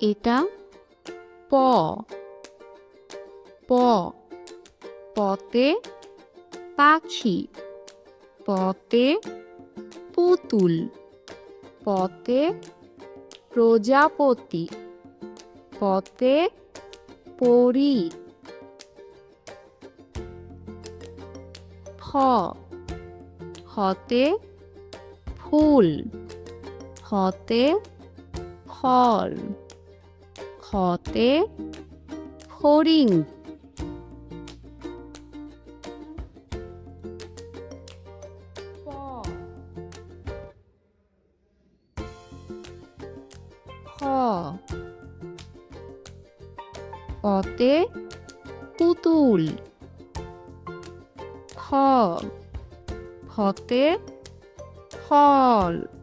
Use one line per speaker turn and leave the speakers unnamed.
এটা প, প, পতে পাখি, পতে পুতুল, পতে প্রজাপতি, পতে পরী। ফ, ফতে ফুল, ফতে ফল, ফতে ফড়িং। প, খ, পতে পুতুল, ফ, ফতে ফল।